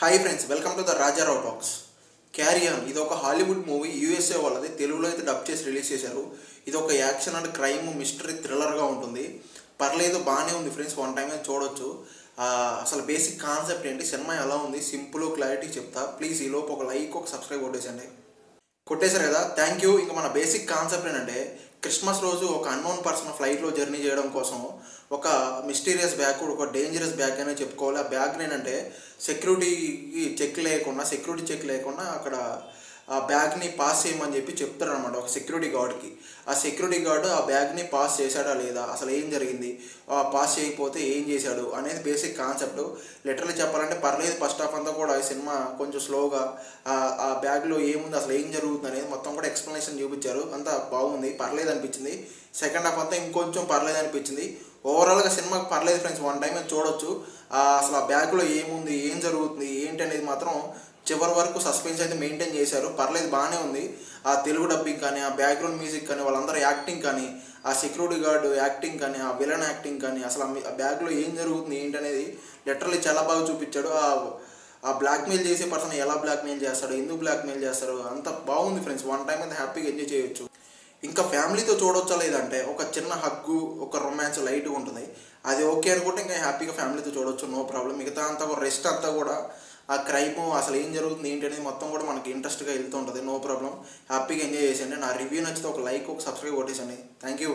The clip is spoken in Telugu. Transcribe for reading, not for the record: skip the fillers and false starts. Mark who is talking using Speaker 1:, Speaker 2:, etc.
Speaker 1: Hi friends, welcome to the Rajarao talks. Carrier ఇది ఒక హాలీవుడ్ మూవీ. యూఎస్ఏ వాళ్ళది. తెలుగులో అయితే డబ్ చేసి రిలీజ్ చేశారు. ఇది ఒక యాక్షన్ అండ్ క్రైమ్ మిస్టరీ థ్రిల్లర్గా ఉంటుంది. పర్లేదు, బాగానే ఉంది ఫ్రెండ్స్. వన్ టైం అయితే చూడొచ్చు. అసలు బేసిక్ కాన్సెప్ట్ ఏంటి, సినిమా ఎలా ఉంది, సింపుల్ క్లారిటీ చెప్తా. ప్లీజ్ ఈలోపు ఒక లైక్, ఒక సబ్స్క్రైబ్ కొట్టేశారు కదా, థ్యాంక్ యూ. ఇంకా మన బేసిక్ కాన్సెప్ట్ ఏంటంటే, క్రిస్మస్ రోజు ఒక అన్నోన్ పర్సన్ ఫ్లైట్లో జర్నీ చేయడం కోసం ఒక మిస్టీరియస్ బ్యాగ్, ఒక డేంజరస్ బ్యాగ్ అనే చెప్పుకోవాలి. ఆ బ్యాగ్ ఏంటంటే సెక్యూరిటీ చెక్ లేకుండా అక్కడ ఆ బ్యాగ్ని పాస్ చేయమని చెప్పి చెప్తారనమాట ఒక సెక్యూరిటీ గార్డ్కి. ఆ సెక్యూరిటీ గార్డు ఆ బ్యాగ్ని పాస్ చేశాడా లేదా, అసలు ఏం జరిగింది, పాస్ చేయకపోతే ఏం చేశాడు అనేది బేసిక్ కాన్సెప్ట్. లిటరల్లీ చెప్పాలంటే పర్లేదు. ఫస్ట్ హాఫ్ అంతా కూడా ఈ సినిమా కొంచెం స్లోగా ఆ బ్యాగ్లో ఏముంది, అసలు ఏం జరుగుతుంది అనేది మొత్తం కూడా ఎక్స్ప్లెనేషన్ చూపించారు. అంతా బాగుంది, పర్లేదు అనిపించింది. సెకండ్ హాఫ్ అంతా ఇంకొంచెం పర్లేదు అనిపించింది. ఓవరాల్గా సినిమాకి పర్లేదు ఫ్రెండ్స్, వన్ టైం చూడొచ్చు. అసలు ఆ బ్యాగ్లో ఏముంది, ఏం జరుగుతుంది, ఏంటి అనేది మాత్రం చివరి వరకు సస్పెన్స్ అయితే మెయింటైన్ చేశారు. పర్లేదు, బాగానే ఉంది. ఆ తెలుగు డబ్బింగ్ కానీ, ఆ బ్యాక్గ్రౌండ్ మ్యూజిక్ కానీ, వాళ్ళందరూ యాక్టింగ్ కానీ, ఆ సెక్యూరిటీ గార్డు యాక్టింగ్ కానీ, ఆ విలన్ యాక్టింగ్ కానీ, అసలు ఆ బ్యాగ్లో ఏం జరుగుతుంది ఏంటి అనేది లిటరల్లీ చాలా బాగా చూపించాడు. ఆ బ్లాక్మెయిల్ చేసే పర్సన్ ఎలా బ్లాక్మెయిల్ చేస్తాడు, ఎందుకు బ్లాక్మెయిల్ చేస్తారు, అంత బాగుంది ఫ్రెండ్స్. వన్ టైం అయితే హ్యాపీగా ఎంజాయ్ చేయొచ్చు. ఇంకా ఫ్యామిలీతో చూడొచ్చా లేదంటే ఒక చిన్న హగ్గు, ఒక రొమాన్స్ లైట్గా ఉంటుంది, అది ఓకే అనుకుంటే ఇంకా హ్యాపీగా ఫ్యామిలీతో చూడొచ్చు, నో ప్రాబ్లం. మిగతా అంతా కూడా రెస్ట్ అంతా కూడా ఆ క్రైమ్ అసలు ఏం జరుగుతుంది ఏంటి అనేది మొత్తం కూడా మనకి ఇంట్రెస్ట్గా వెళ్తూ ఉంటుంది, నో ప్రాబ్లం. హ్యాపీగా ఎంజాయ్ చేసేయండి. నా రివ్యూ నచ్చితే ఒక లైక్, ఒక సబ్స్క్రైబ్ కొట్టేసండి. Thank you.